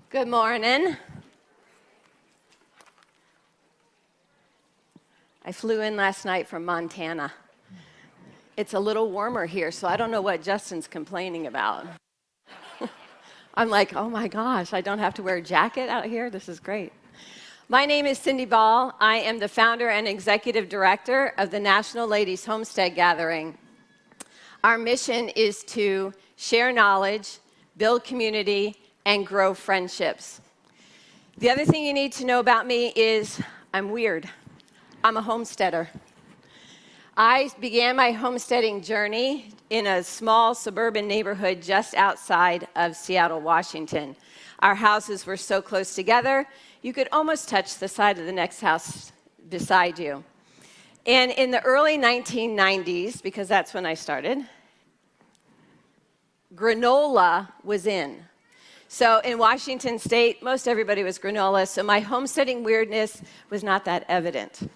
Good morning. I flew in last night from Montana. It's a little warmer here, so I don't know what Justin's complaining about. I'm like, oh my gosh, I don't have to wear a jacket out here? This is great. My name is Cyndi Ball. I am the founder and executive director of the National Ladies Homestead Gathering. Our mission is to share knowledge, build community, and grow friendships. The other thing you need to know about me is I'm weird. I'm a homesteader. I began my homesteading journey in a small suburban neighborhood just outside of Seattle, Washington. Our houses were so close together, you could almost touch the side of the next house beside you. And in the early 1990s, because that's when I started, granola was in. So in Washington State, most everybody was granola, so my homesteading weirdness was not that evident.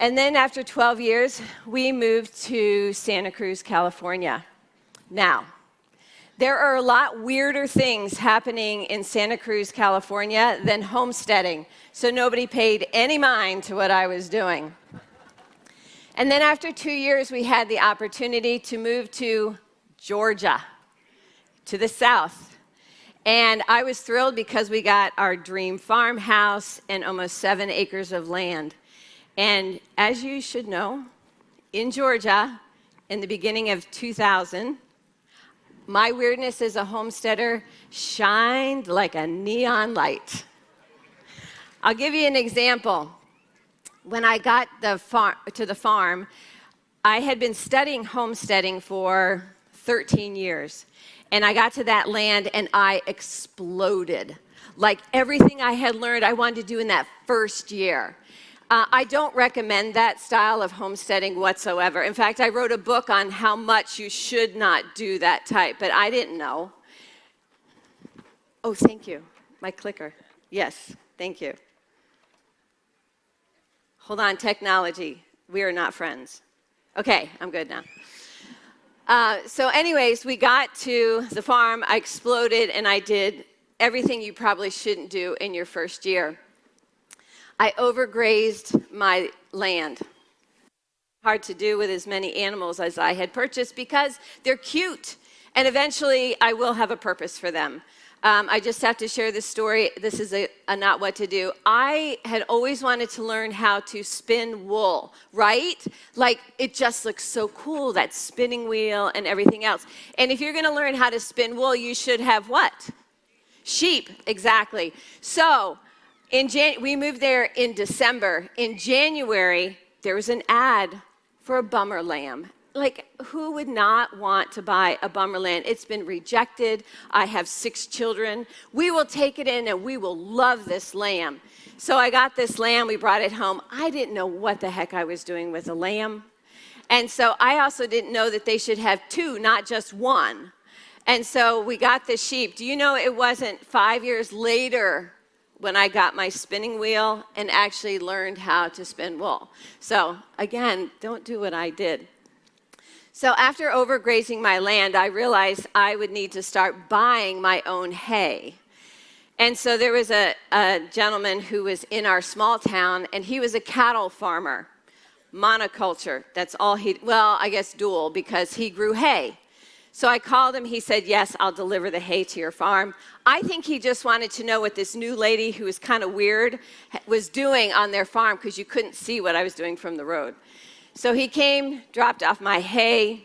And then after 12 years, we moved to Santa Cruz, California. Now, there are a lot weirder things happening in Santa Cruz, California than homesteading, so nobody paid any mind to what I was doing. And then after 2 years, we had the opportunity to move to Georgia, to the south. And I was thrilled because we got our dream farmhouse and almost 7 acres of land. And as you should know, in Georgia, in the beginning of 2000, my weirdness as a homesteader shined like a neon light. I'll give you an example. When I got to the farm, I had been studying homesteading for 13 years. And I got to that land and I exploded. Like everything I had learned, I wanted to do in that first year. I don't recommend that style of homesteading whatsoever. In fact, I wrote a book on how much you should not do that type, but I didn't know. Oh, thank you. My clicker. Yes, thank you. Hold on, technology. We are not friends. Okay, I'm good now. So anyways, we got to the farm, I exploded, and I did everything you probably shouldn't do in your first year. I overgrazed my land. Hard to do with as many animals as I had purchased because they're cute, and eventually I will have a purpose for them. I just have to share this story. This is a not what to do. I had always wanted to learn how to spin wool, right? Like, it just looks so cool, that spinning wheel and everything else. And if you're going to learn how to spin wool, you should have what? Sheep, exactly. So we moved there in December. In January, there was an ad for a bummer lamb. Like, who would not want to buy a bummer lamb? It's been rejected. I have 6 children. We will take it in and we will love this lamb. So I got this lamb. We brought it home. I didn't know what the heck I was doing with a lamb. And so I also didn't know that they should have 2, not just 1. And so we got the sheep. Do you know it wasn't 5 years later when I got my spinning wheel and actually learned how to spin wool? So again, don't do what I did. So after overgrazing my land, I realized I would need to start buying my own hay. And so there was a gentleman who was in our small town, and he was a cattle farmer, monoculture. That's all I guess dual, because he grew hay. So I called him. He said, yes, I'll deliver the hay to your farm. I think he just wanted to know what this new lady who was kind of weird was doing on their farm, because you couldn't see what I was doing from the road. So he came, dropped off my hay,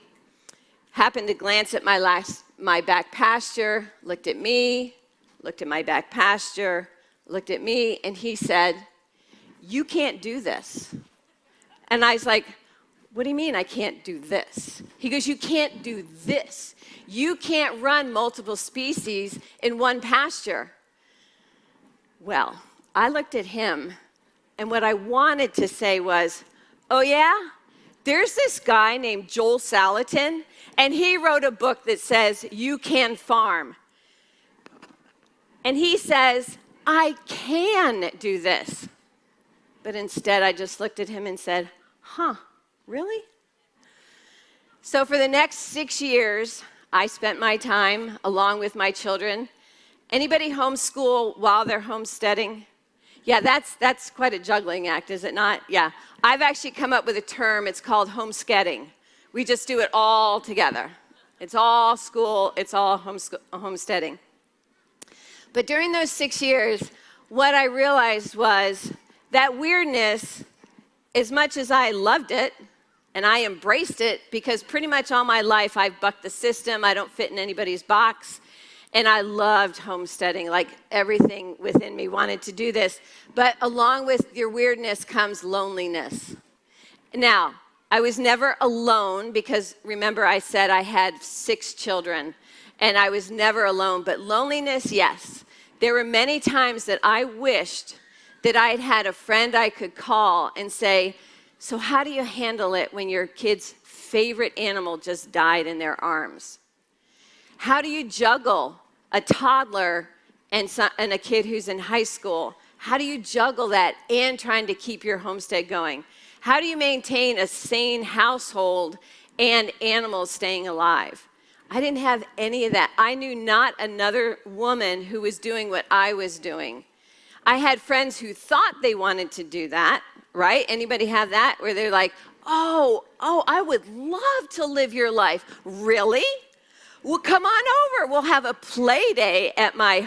happened to glance at my back pasture, looked at me, looked at my back pasture, looked at me, and he said, you can't do this. And I was like, what do you mean I can't do this? He goes, you can't do this. You can't run multiple species in one pasture. Well, I looked at him, and what I wanted to say was, oh yeah? There's this guy named Joel Salatin, and he wrote a book that says, You Can Farm. And he says, I can do this. But instead, I just looked at him and said, huh, really? So for the next 6 years, I spent my time, along with my children, Anybody homeschool while they're homesteading? Yeah, that's quite a juggling act, is it not? Yeah. I've actually come up with a term. It's called homesteading. We just do it all together. It's all school. It's all homesteading. But during those 6 years, what I realized was that weirdness, as much as I loved it, and I embraced it, because pretty much all my life I've bucked the system. I don't fit in anybody's box. And I loved homesteading, like everything within me wanted to do this. But along with your weirdness comes loneliness. Now, I was never alone, because remember I said I had 6 children, and I was never alone. But loneliness, yes. There were many times that I wished that I had had a friend I could call and say, so how do you handle it when your kid's favorite animal just died in their arms? How do you juggle a toddler and a kid who's in high school? How do you juggle that and trying to keep your homestead going? How do you maintain a sane household and animals staying alive? I didn't have any of that. I knew not another woman who was doing what I was doing. I had friends who thought they wanted to do that, right? Anybody have that? Where they're like, oh, I would love to live your life. Really? Well, come on over. We'll have a play day at my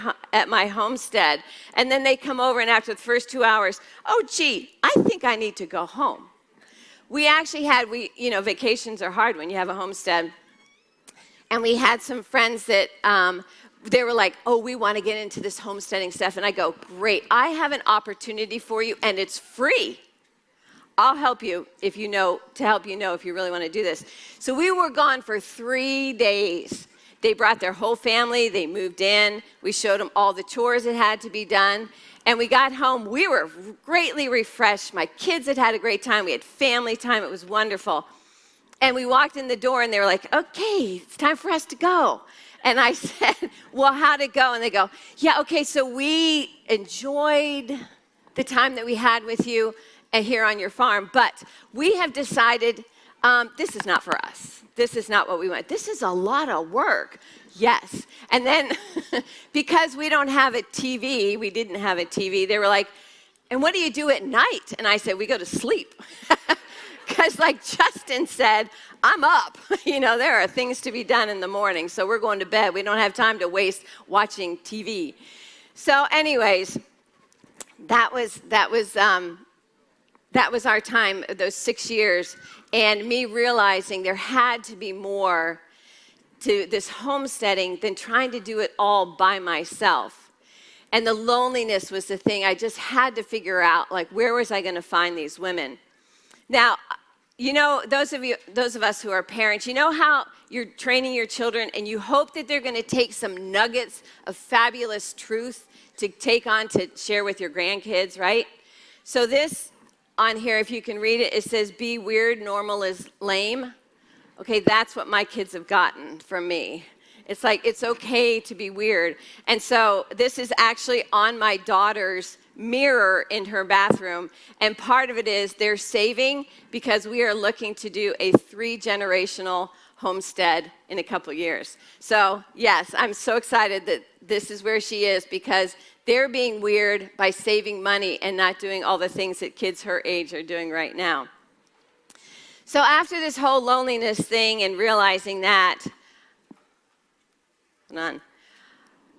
homestead. And then they come over, and after the first 2 hours, oh, gee, I think I need to go home. We actually had, vacations are hard when you have a homestead. And we had some friends that they were like, oh, we want to get into this homesteading stuff. And I go, great. I have an opportunity for you, and it's free. I'll help you if you know if you really want to do this. So we were gone for 3 days. They brought their whole family. They moved in. We showed them all the chores that had to be done. And we got home. We were greatly refreshed. My kids had had a great time. We had family time. It was wonderful. And we walked in the door, and they were like, okay, it's time for us to go. And I said, well, how'd it go? And they go, yeah, okay, so we enjoyed the time that we had with you here on your farm, but we have decided this is not for us. This is not what we want. This is a lot of work. Yes. And then because we don't have a TV, we didn't have a TV, they were like, and what do you do at night? And I said, we go to sleep. Because like Justin said, I'm up. There are things to be done in the morning, so we're going to bed. We don't have time to waste watching TV. So anyways, that was our time, those 6 years, and me realizing there had to be more to this homesteading than trying to do it all by myself. And the loneliness was the thing. I just had to figure out, like, where was I going to find these women? Now, those of us who are parents, you know how you're training your children and you hope that they're going to take some nuggets of fabulous truth to take on to share with your grandkids, right? So this on here, if you can read it, it says, be weird, normal is lame. Okay, that's what my kids have gotten from me. It's like, it's okay to be weird. And so this is actually on my daughter's mirror in her bathroom. And part of it is they're saving because we are looking to do a 3-generational homestead in a couple years. So yes, I'm so excited that this is where she is, because they're being weird by saving money and not doing all the things that kids her age are doing right now. So after this whole loneliness thing and realizing that,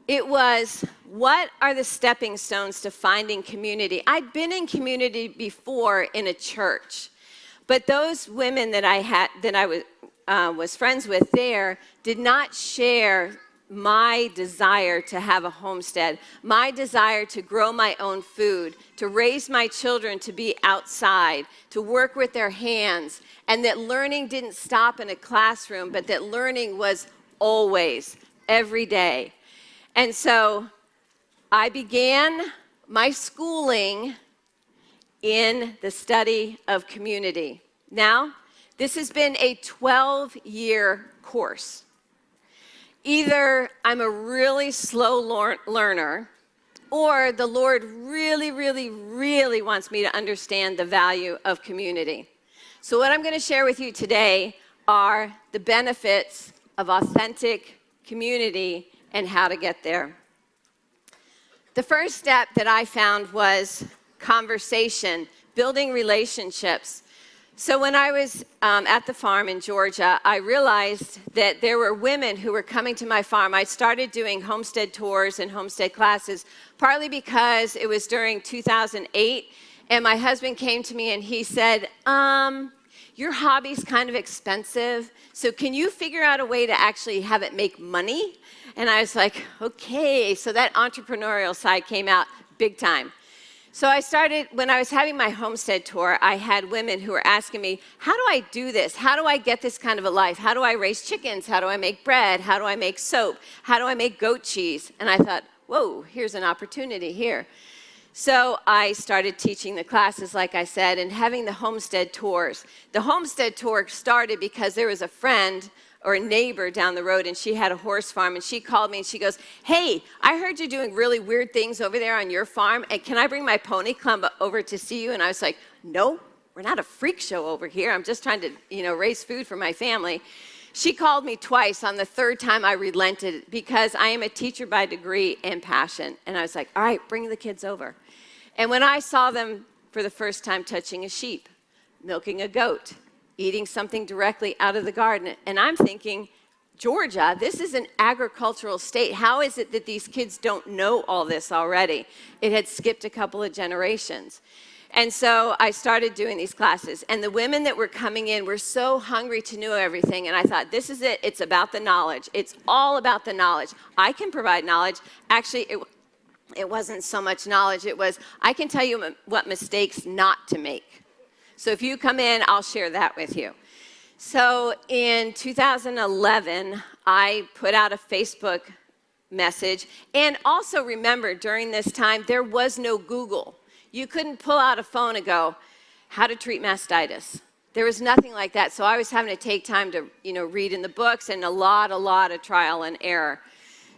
it was, what are the stepping stones to finding community? I'd been in community before in a church, but those women that I was friends with there did not share my desire to have a homestead, my desire to grow my own food, to raise my children to be outside, to work with their hands, and that learning didn't stop in a classroom, but that learning was always, every day. And so I began my schooling in the study of community. Now, this has been a 12-year course. Either I'm a really slow learner, or the Lord really, really, really wants me to understand the value of community. So what I'm going to share with you today are the benefits of authentic community and how to get there. The first step that I found was conversation, building relationships. So when I was at the farm in Georgia, I realized that there were women who were coming to my farm. I started doing homestead tours and homestead classes, partly because it was during 2008, and my husband came to me and he said, your hobby's kind of expensive, so can you figure out a way to actually have it make money? And I was like, okay, so that entrepreneurial side came out big time. So I started, when I was having my homestead tour, I had women who were asking me, how do I do this? How do I get this kind of a life? How do I raise chickens? How do I make bread? How do I make soap? How do I make goat cheese? And I thought, whoa, here's an opportunity here. So I started teaching the classes, like I said, and having the homestead tours. The homestead tour started because there was a friend or a neighbor down the road, and she had a horse farm, and she called me and she goes, hey, I heard you're doing really weird things over there on your farm, and can I bring my pony club over to see you? And I was like, no, we're not a freak show over here. I'm just trying to, raise food for my family. She called me twice. On the third time, I relented because I am a teacher by degree and passion. And I was like, all right, bring the kids over. And when I saw them for the first time touching a sheep, milking a goat, eating something directly out of the garden, and I'm thinking, Georgia, this is an agricultural state. How is it that these kids don't know all this already? It had skipped a couple of generations. And so I started doing these classes, and the women that were coming in were so hungry to know everything, and I thought, this is it. It's about the knowledge. It's all about the knowledge. I can provide knowledge. Actually, it wasn't so much knowledge. It was, I can tell you what mistakes not to make. So if you come in, I'll share that with you. So in 2011, I put out a Facebook message, and also remember, during this time, there was no Google. You couldn't pull out a phone and go, how to treat mastitis. There was nothing like that, so I was having to take time to, read in the books, and a lot of trial and error.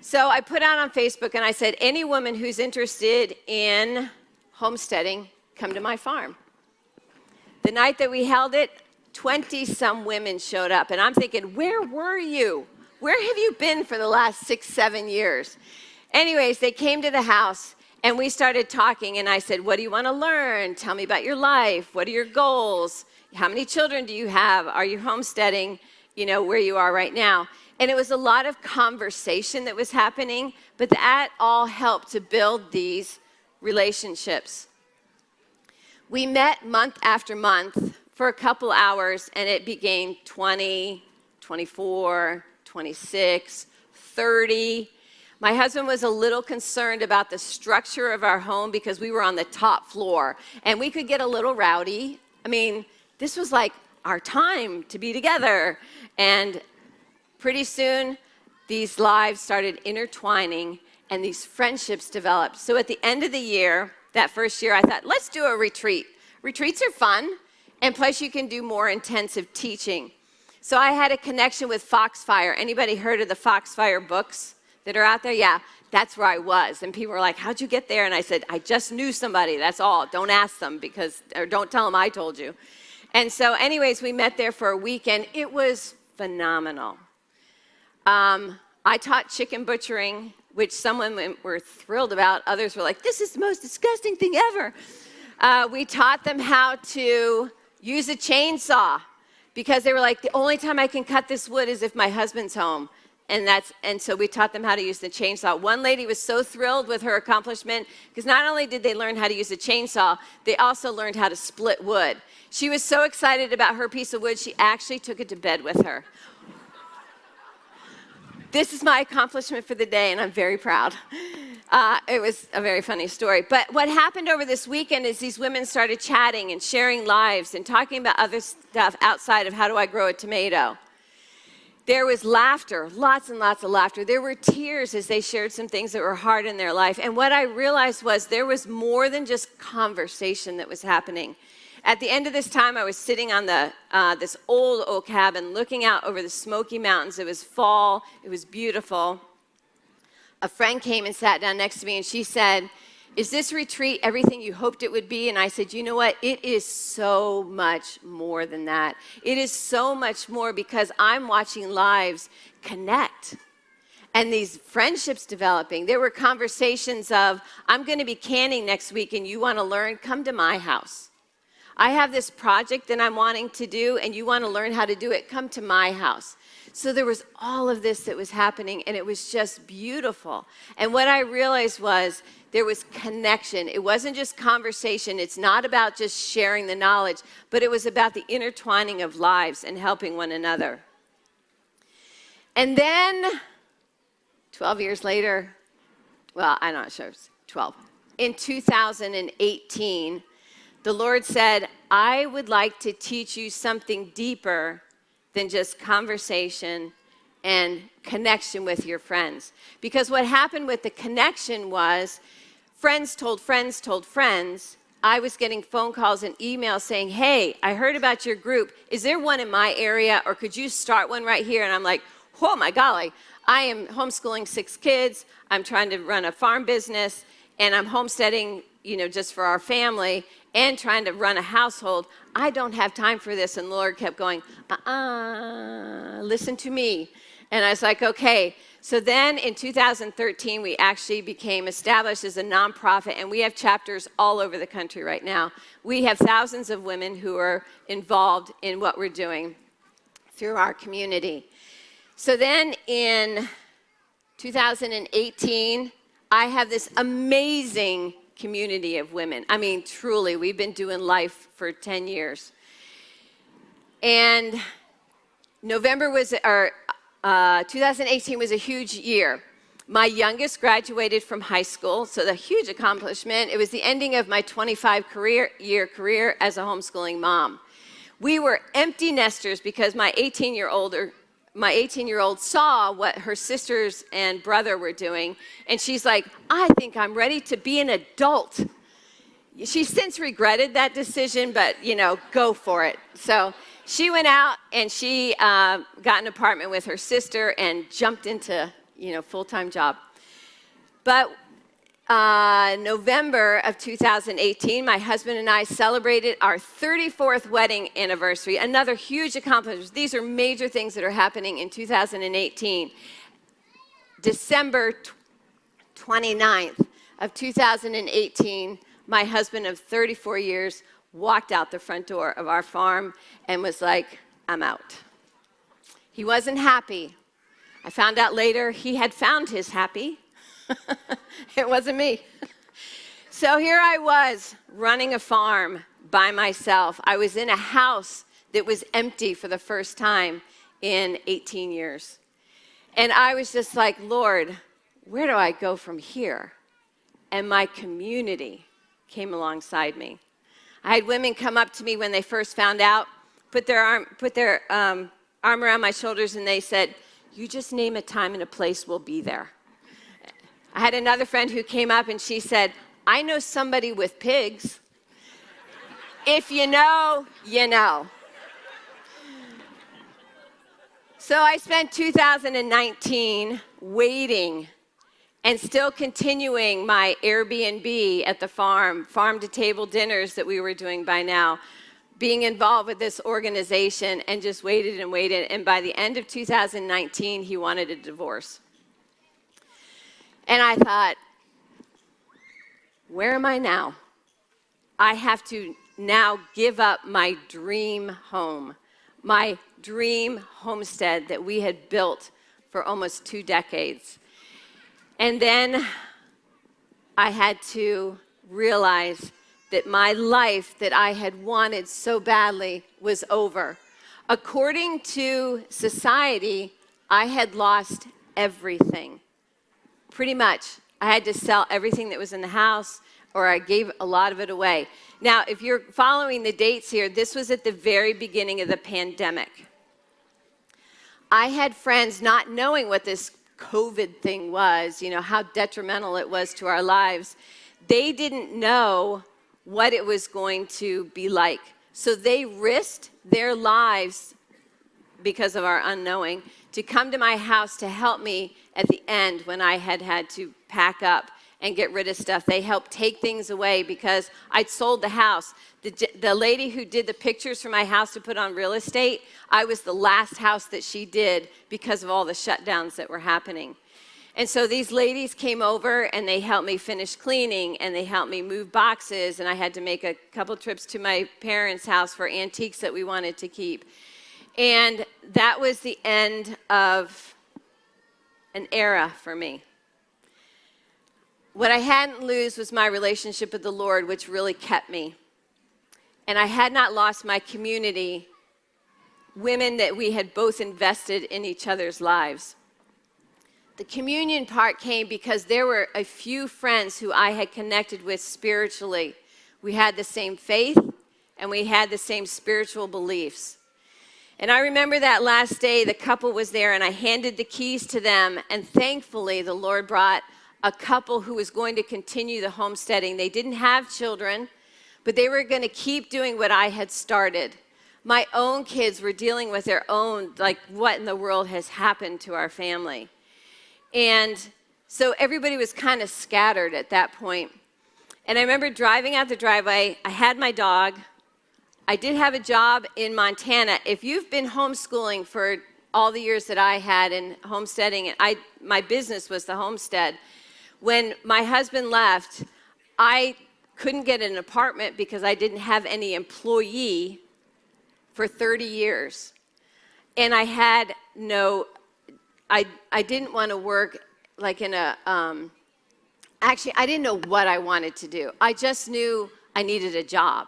So I put out on Facebook, and I said, any woman who's interested in homesteading, come to my farm. The night that we held it, 20-some women showed up, and I'm thinking, where were you? Where have you been for the last 6-7 years? Anyways, they came to the house, and we started talking, and I said, what do you want to learn? Tell me about your life. What are your goals? How many children do you have? Are you homesteading, where you are right now? And it was a lot of conversation that was happening, but that all helped to build these relationships. We met month after month for a couple hours, and it became 20, 24, 26, 30. My husband was a little concerned about the structure of our home because we were on the top floor, and we could get a little rowdy. I mean, this was like our time to be together. And pretty soon, these lives started intertwining, and these friendships developed. So at the end of the year, that first year, I thought, let's do a retreat. Retreats are fun, and plus you can do more intensive teaching. So I had a connection with Foxfire. Anybody heard of the Foxfire books that are out there? Yeah, that's where I was. And people were like, how'd you get there? And I said, I just knew somebody, that's all. Don't ask them or don't tell them I told you. And so anyways, we met there for a weekend. It was phenomenal. I taught chicken butchering, which some women were thrilled about. Others were like, this is the most disgusting thing ever. We taught them how to use a chainsaw because they were like, the only time I can cut this wood is if my husband's home. And so we taught them how to use the chainsaw. One lady was so thrilled with her accomplishment because not only did they learn how to use a chainsaw, they also learned how to split wood. She was so excited about her piece of wood, she actually took it to bed with her. This is my accomplishment for the day, and I'm very proud. It was a very funny story. But what happened over this weekend is these women started chatting and sharing lives and talking about other stuff outside of how do I grow a tomato. There was laughter, lots and lots of laughter. There were tears as they shared some things that were hard in their life. And what I realized was there was more than just conversation that was happening. At the end of this time, I was sitting on this old oak cabin looking out over the Smoky Mountains. It was fall. It was beautiful. A friend came and sat down next to me, and she said, is this retreat everything you hoped it would be? And I said, you know what? It is so much more than that. It is so much more because I'm watching lives connect. and these friendships developing. There were conversations of, I'm going to be canning next week and you want to learn, come to my house. I have this project that I'm wanting to do and you want to learn how to do it, come to my house. So there was all of this that was happening, and it was just beautiful. And what I realized was there was connection. It wasn't just conversation. It's not about just sharing the knowledge, but it was about the intertwining of lives and helping one another. And then 12 years later, well, I'm not sure, it's 12. In 2018, the Lord said, I would like to teach you something deeper than just conversation and connection with your friends. Because what happened with the connection was friends told friends told friends. I was getting phone calls and emails saying, hey, I heard about your group. Is there one in my area, or could you start one right here? And I'm like, oh my golly, I am homeschooling 6 kids. I'm trying to run a farm business, and I'm homesteading, just for our family, and trying to run a household. I don't have time for this. And the Lord kept going, listen to me. And I was like, okay. So then in 2013, we actually became established as a nonprofit, and we have chapters all over the country right now. We have thousands of women who are involved in what we're doing through our community. So then in 2018, I have this amazing community of women. I mean, truly, we've been doing life for 10 years. And 2018 was a huge year. My youngest graduated from high school, so the huge accomplishment. It was the ending of my 25-year career as a homeschooling mom. We were empty nesters because my 18-year-old saw what her sisters and brother were doing, and she's like, I think I'm ready to be an adult. She's since regretted that decision, but, go for it. So she went out and she got an apartment with her sister and jumped into, full-time job. But November of 2018, my husband and I celebrated our 34th wedding anniversary, another huge accomplishment. These are major things that are happening in 2018. December 29th of 2018, my husband of 34 years walked out the front door of our farm and was like, I'm out. He wasn't happy. I found out later he had found his happy. It wasn't me. So here I was running a farm by myself. I was in a house that was empty for the first time in 18 years. And I was just like, Lord, where do I go from here? And my community came alongside me. I had women come up to me when they first found out, put their arm around my shoulders, and they said, you just name a time and a place, we'll be there. I had another friend who came up and she said, I know somebody with pigs. If you know, you know. So I spent 2019 waiting and still continuing my Airbnb at the farm-to-table dinners that we were doing by now, being involved with this organization, and just waited and waited. And by the end of 2019, he wanted a divorce. And I thought, where am I now? I have to now give up my dream home, my dream homestead that we had built for almost 2 decades. And then I had to realize that my life that I had wanted so badly was over. According to society, I had lost everything. Pretty much. I had to sell everything that was in the house, or I gave a lot of it away. Now, if you're following the dates here, this was at the very beginning of the pandemic. I had friends not knowing what this COVID thing was, how detrimental it was to our lives. They didn't know what it was going to be like. So they risked their lives because of our unknowing to come to my house to help me at the end when I had to pack up and get rid of stuff. They helped take things away because I'd sold the house. The lady who did the pictures for my house to put on real estate, I was the last house that she did because of all the shutdowns that were happening. And so these ladies came over and they helped me finish cleaning and they helped me move boxes, and I had to make a couple trips to my parents' house for antiques that we wanted to keep. And that was the end of an era for me. What I hadn't lost was my relationship with the Lord, which really kept me. And I had not lost my community, women that we had both invested in each other's lives. The communion part came because there were a few friends who I had connected with spiritually. We had the same faith and we had the same spiritual beliefs. And I remember that last day, the couple was there and I handed the keys to them, and thankfully the Lord brought a couple who was going to continue the homesteading. They didn't have children, but they were going to keep doing what I had started. My own kids were dealing with their own, like, what in the world has happened to our family? And so everybody was kind of scattered at that point. And I remember driving out the driveway. I had my dog. I did have a job in Montana. If you've been homeschooling for all the years that I had in homesteading, my business was the homestead. When my husband left, I couldn't get an apartment because I didn't have any employee for 30 years. And I had I didn't want to work like in a, actually, I didn't know what I wanted to do. I just knew I needed a job.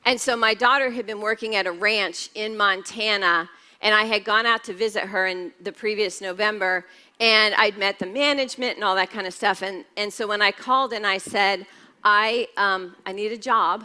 And so my daughter had been working at a ranch in Montana, and I had gone out to visit her in the previous November, and I'd met the management and all that kind of stuff. And so when I called and I said, I need a job,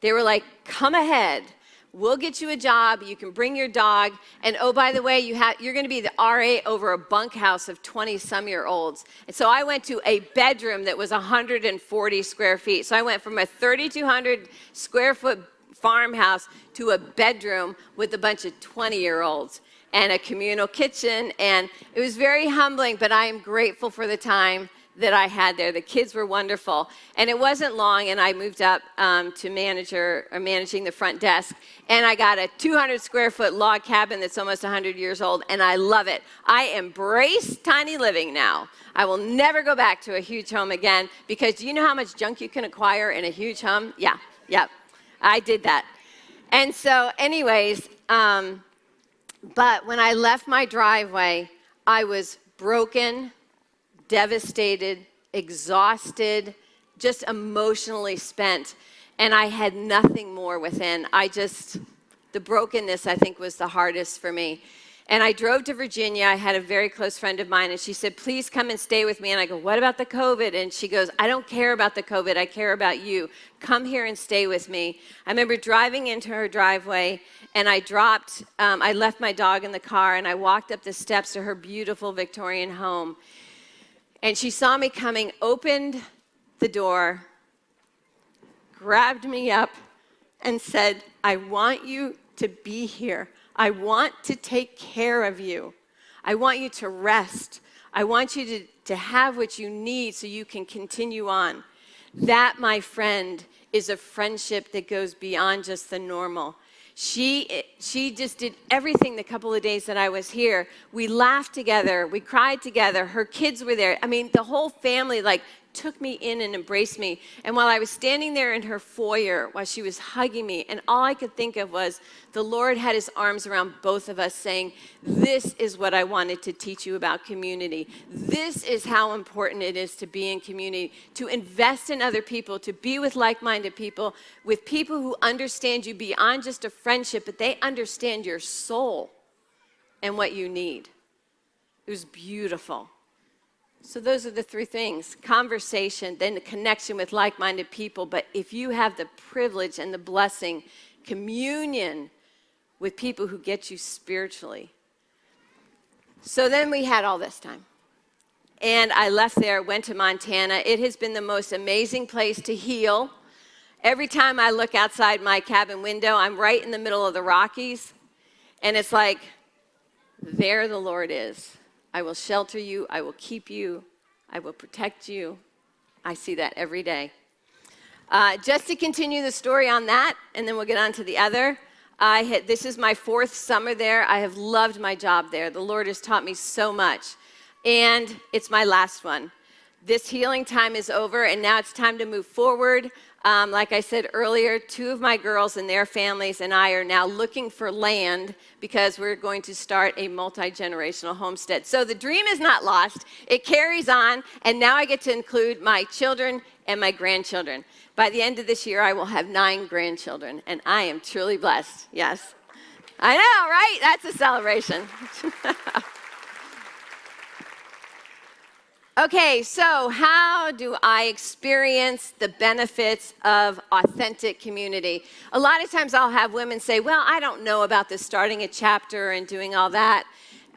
they were like, come ahead. We'll get you a job. You can bring your dog. And oh, by the way, you're going to be the RA over a bunkhouse of 20-some-year-olds. And so I went to a bedroom that was 140 square feet. So I went from a 3,200 square foot farmhouse to a bedroom with a bunch of 20-year-olds and a communal kitchen. And it was very humbling, but I am grateful for the time that I had there. The kids were wonderful. And it wasn't long, and I moved up to managing the front desk. And I got a 200 square foot log cabin that's almost 100 years old, and I love it. I embrace tiny living now. I will never go back to a huge home again, because do you know how much junk you can acquire in a huge home? Yeah, I did that. And so anyways, but when I left my driveway, I was broken, devastated, exhausted, just emotionally spent, and I had nothing more within. The brokenness, I think, was the hardest for me. And I drove to Virginia. I had a very close friend of mine, and she said, please come and stay with me. And I go, what about the COVID? And she goes, I don't care about the COVID. I care about you. Come here and stay with me. I remember driving into her driveway, and I left my dog in the car, and I walked up the steps to her beautiful Victorian home. And she saw me coming, opened the door, grabbed me up, and said, I want you to be here. I want to take care of you. I want you to rest. I want you to have what you need so you can continue on. That, my friend, is a friendship that goes beyond just the normal. She just did everything the couple of days that I was here. We laughed together. We cried together. Her kids were there. I mean, the whole family, took me in and embraced me. And while I was standing there in her foyer, while she was hugging me, and all I could think of was the Lord had his arms around both of us saying, this is what I wanted to teach you about community. This is how important it is to be in community, to invest in other people, to be with like-minded people, with people who understand you beyond just a friendship, but they understand your soul and what you need. It was beautiful. So those are the three things: conversation, then the connection with like-minded people. But if you have the privilege and the blessing, communion with people who get you spiritually. So then we had all this time. And I left there, went to Montana. It has been the most amazing place to heal. Every time I look outside my cabin window, I'm right in the middle of the Rockies. And it's like, there the Lord is. I will shelter you. I will keep you. I will protect you. I see that every day. Just to continue the story on that, and then we'll get on to the other. This is my 4th summer there. I have loved my job there. The Lord has taught me so much. And it's my last one. This healing time is over, and now it's time to move forward. Like I said earlier, 2 of my girls and their families and I are now looking for land because we're going to start a multi-generational homestead. So the dream is not lost. It carries on, and now I get to include my children and my grandchildren. By the end of this year, I will have 9 grandchildren, and I am truly blessed. Yes. I know, right? That's a celebration. Okay, so how do I experience the benefits of authentic community? A lot of times I'll have women say, well, I don't know about this starting a chapter and doing all that.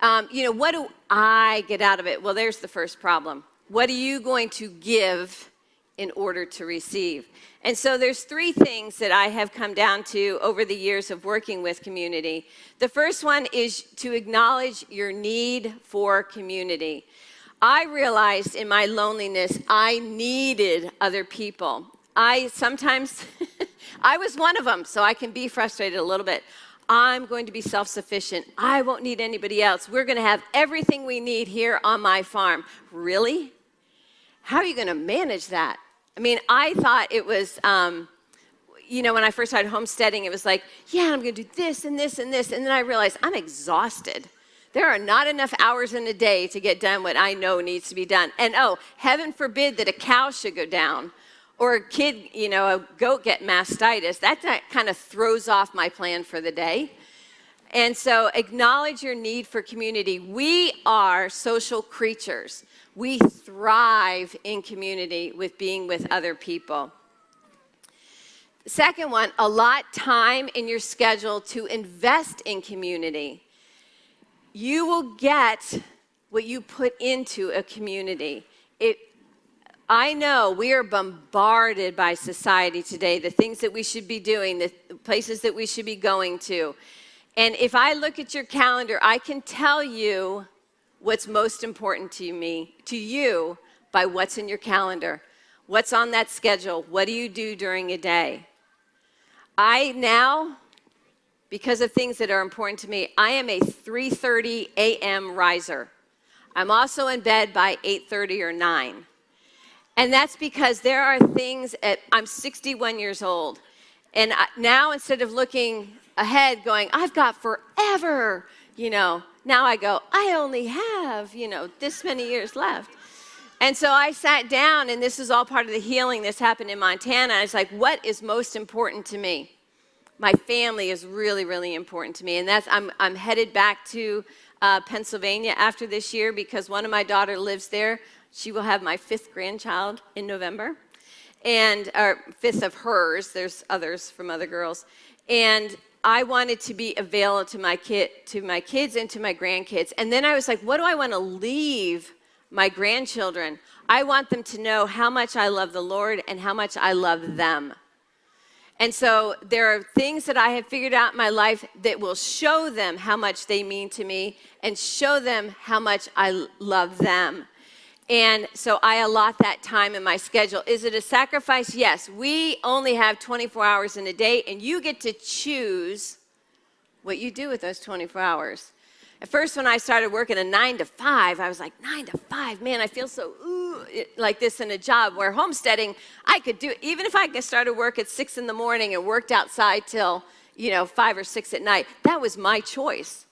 What do I get out of it? Well, there's the first problem. What are you going to give in order to receive? And so there's 3 things that I have come down to over the years of working with community. The first one is to acknowledge your need for community. I realized in my loneliness, I needed other people. Sometimes, I was one of them, so I can be frustrated a little bit. I'm going to be self-sufficient. I won't need anybody else. We're going to have everything we need here on my farm. Really? How are you going to manage that? I mean, I thought it was, when I first started homesteading, it was like, yeah, I'm going to do this and this and this. And then I realized I'm exhausted. There are not enough hours in a day to get done what I know needs to be done. And heaven forbid that a cow should go down or a kid, a goat get mastitis. That kind of throws off my plan for the day. And so acknowledge your need for community. We are social creatures. We thrive in community with being with other people. Second one, allot time in your schedule to invest in community. You will get what you put into a community. I know we are bombarded by society today, the things that we should be doing, the places that we should be going to. And if I look at your calendar, I can tell you what's most important to you, by what's in your calendar, what's on that schedule, what do you do during a day. Because of things that are important to me, I am a 3:30 a.m. riser. I'm also in bed by 8:30 or 9. And that's because there are things I'm 61 years old. And now instead of looking ahead going, I've got forever, now I go, I only have, this many years left. And so I sat down, and this is all part of the healing that's happened in Montana. I was like, what is most important to me? My family is really, really important to me, and I'm headed back to Pennsylvania after this year because one of my daughters lives there. She will have my 5th grandchild in November, or 5th of hers. There's others from other girls, and I wanted to be available to my kids and to my grandkids. And then I was like, what do I want to leave my grandchildren? I want them to know how much I love the Lord and how much I love them. And so there are things that I have figured out in my life that will show them how much they mean to me and show them how much I love them. And so I allot that time in my schedule. Is it a sacrifice? Yes. We only have 24 hours in a day, and you get to choose what you do with those 24 hours. At first, when I started working a 9 to 5, I was like, 9 to 5, man, I feel so like this in a job. Where homesteading, I could do, even if I started work at 6 in the morning and worked outside till 5 or 6 at night, that was my choice.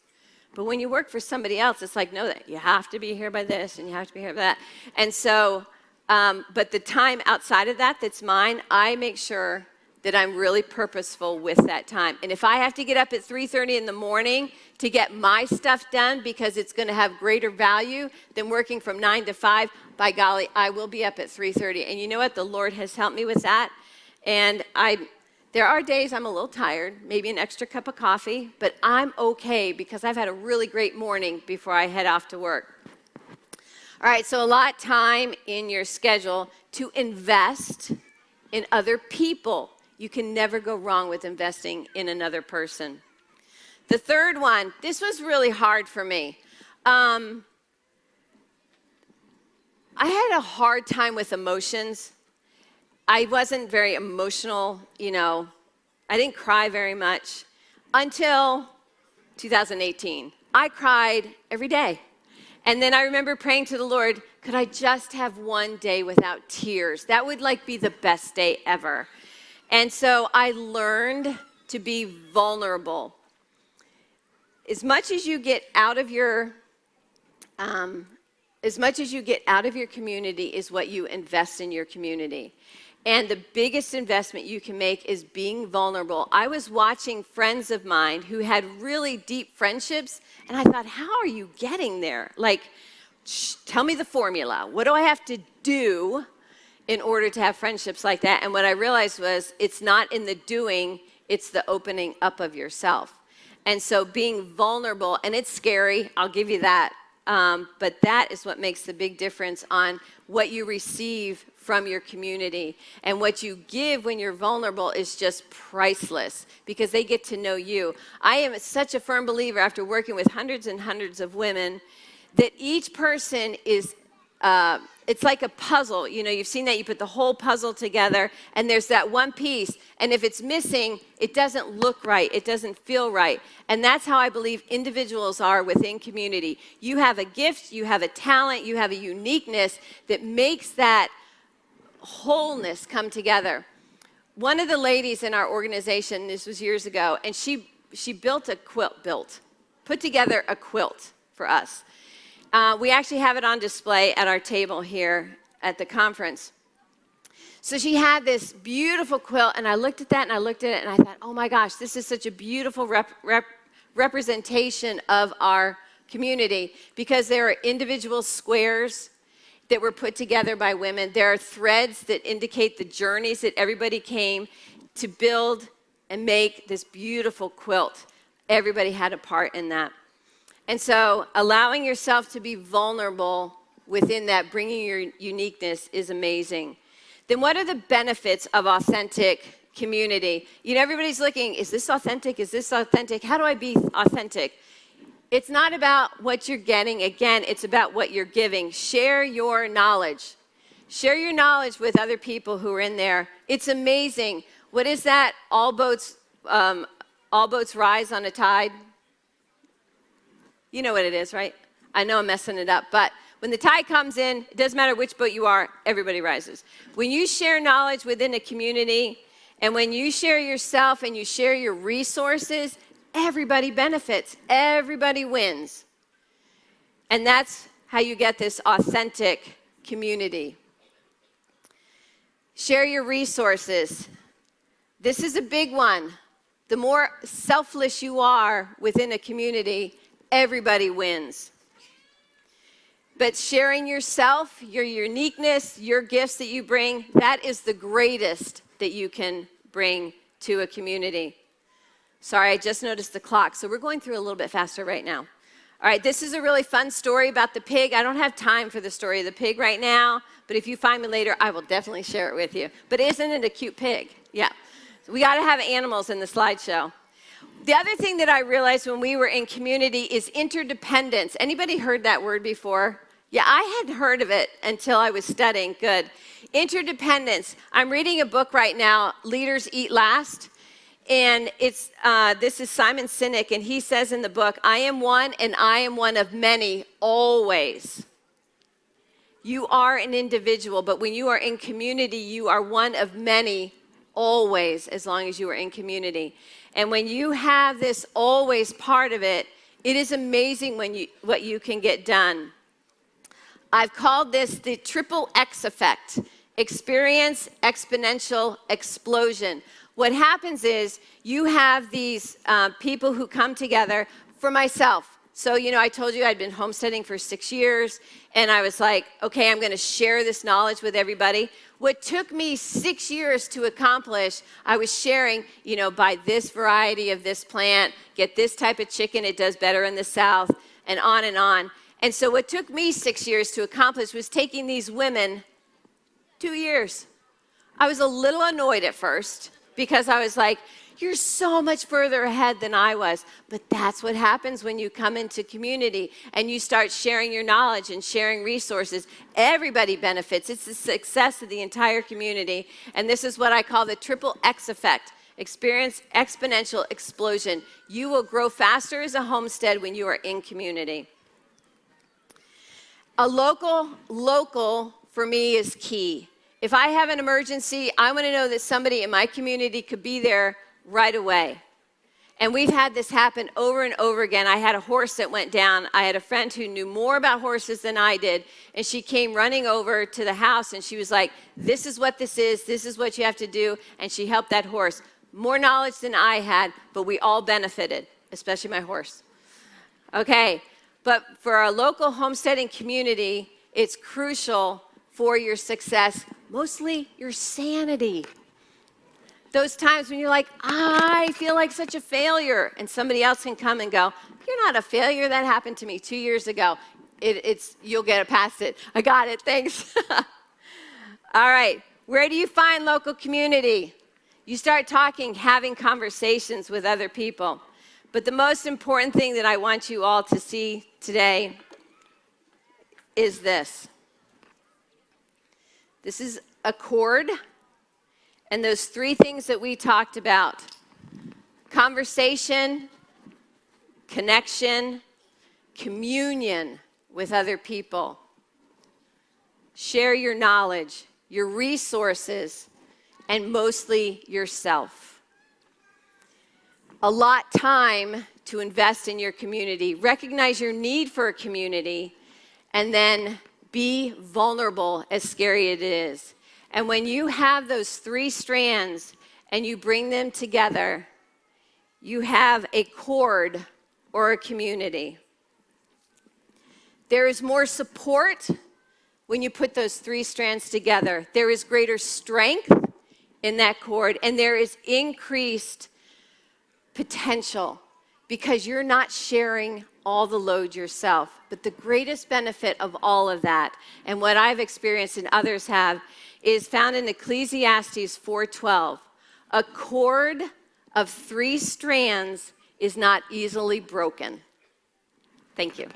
But when you work for somebody else, it's like, no, that you have to be here by this and you have to be here by that. And so, but the time outside of that that's mine, I make sure that I'm really purposeful with that time. And if I have to get up at 3:30 in the morning to get my stuff done because it's going to have greater value than working from 9 to 5, by golly, I will be up at 3:30. And you know what? The Lord has helped me with that. And there are days I'm a little tired, maybe an extra cup of coffee, but I'm okay because I've had a really great morning before I head off to work. All right, so allot time in your schedule to invest in other people. You can never go wrong with investing in another person. The third one, this was really hard for me. I had a hard time with emotions. I wasn't very emotional, I didn't cry very much until 2018. I cried every day. And then I remember praying to the Lord, could I just have one day without tears? That would like be the best day ever. And so I learned to be vulnerable. As much as you get out of your community is what you invest in your community. And the biggest investment you can make is being vulnerable. I was watching friends of mine who had really deep friendships, and I thought, how are you getting there? Like, tell me the formula. What do I have to do in order to have friendships like that? And what I realized was it's not in the doing, it's the opening up of yourself. And so being vulnerable, and it's scary, I'll give you that, but that is what makes the big difference on what you receive from your community. And what you give when you're vulnerable is just priceless because they get to know you. I am such a firm believer after working with hundreds and hundreds of women that each person is, it's like a puzzle. You know, you've seen that. You put the whole puzzle together, and there's that one piece. And if it's missing, it doesn't look right. It doesn't feel right. And that's how I believe individuals are within community. You have a gift, you have a talent, you have a uniqueness that makes that wholeness come together. One of the ladies in our organization, this was years ago, and she put together a quilt for us. We actually have it on display at our table here at the conference. So she had this beautiful quilt, and I looked at that, and I looked at it, and I thought, oh my gosh, this is such a beautiful representation of our community because there are individual squares that were put together by women. There are threads that indicate the journeys that everybody came to build and make this beautiful quilt. Everybody had a part in that. And so allowing yourself to be vulnerable within that, bringing your uniqueness is amazing. Then what are the benefits of authentic community? You know, everybody's looking, is this authentic? Is this authentic? How do I be authentic? It's not about what you're getting. Again, it's about what you're giving. Share your knowledge. Share your knowledge with other people who are in there. It's amazing. What is that? All boats rise on a tide. You know what it is, right? I know I'm messing it up, but when the tide comes in, it doesn't matter which boat you are, everybody rises. When you share knowledge within a community, and when you share yourself and you share your resources, everybody benefits. Everybody wins. And that's how you get this authentic community. Share your resources. This is a big one. The more selfless you are within a community, everybody wins. But sharing yourself, your uniqueness, your gifts that you bring, that is the greatest that you can bring to a community. Sorry, I just noticed the clock, so we're going through a little bit faster right now. All right, this is a really fun story about the pig. I don't have time for the story of the pig right now, but if you find me later, I will definitely share it with you. But isn't it a cute pig? Yeah. So we got to have animals in the slideshow. The other thing that I realized when we were in community is interdependence. Anybody heard that word before? Yeah, I hadn't heard of it until I was studying. Good. Interdependence. I'm reading a book right now, Leaders Eat Last. And this is Simon Sinek, and he says in the book, I am one and I am one of many always. You are an individual, but when you are in community, you are one of many always, as long as you are in community. And when you have this always part of it, it is amazing what you can get done. I've called this the triple X effect: experience, exponential, explosion. What happens is you have these people who come together. For myself, so, you know, I told you I'd been homesteading for 6 years, and I was like, okay, I'm going to share this knowledge with everybody. What took me 6 years to accomplish, I was sharing, you know, buy this variety of this plant, get this type of chicken, it does better in the South, and on and on. And so what took me 6 years to accomplish was taking these women 2 years. I was a little annoyed at first because I was like, you're so much further ahead than I was. But that's what happens when you come into community and you start sharing your knowledge and sharing resources. Everybody benefits. It's the success of the entire community. And this is what I call the triple X effect: experience, exponential, explosion. You will grow faster as a homestead when you are in community. A local for me is key. If I have an emergency, I want to know that somebody in my community could be there right away. And we've had this happen over and over again. I had a horse that went down. I had a friend who knew more about horses than I did, and she came running over to the house, and she was like, this is what this is what you have to do, and she helped that horse. More knowledge than I had, but we all benefited, especially my horse. Okay, but for our local homesteading community, it's crucial for your success, mostly your sanity. Those times when you're like, I feel like such a failure, and somebody else can come and go, you're not a failure, that happened to me 2 years ago. You'll get past it. I got it, thanks. All right, where do you find local community? You start talking, having conversations with other people. But the most important thing that I want you all to see today is this. This is a cord. And those three things that we talked about: conversation, connection, communion with other people. Share your knowledge, your resources, and mostly yourself. Allot time to invest in your community. Recognize your need for a community, and then be vulnerable, as scary as it is. And when you have those three strands and you bring them together, you have a cord or a community. There is more support when you put those three strands together. There is greater strength in that cord, and there is increased potential because you're not sharing all the load yourself. But the greatest benefit of all of that, and what I've experienced and others have, is found in Ecclesiastes 4:12. A cord of three strands is not easily broken. Thank you.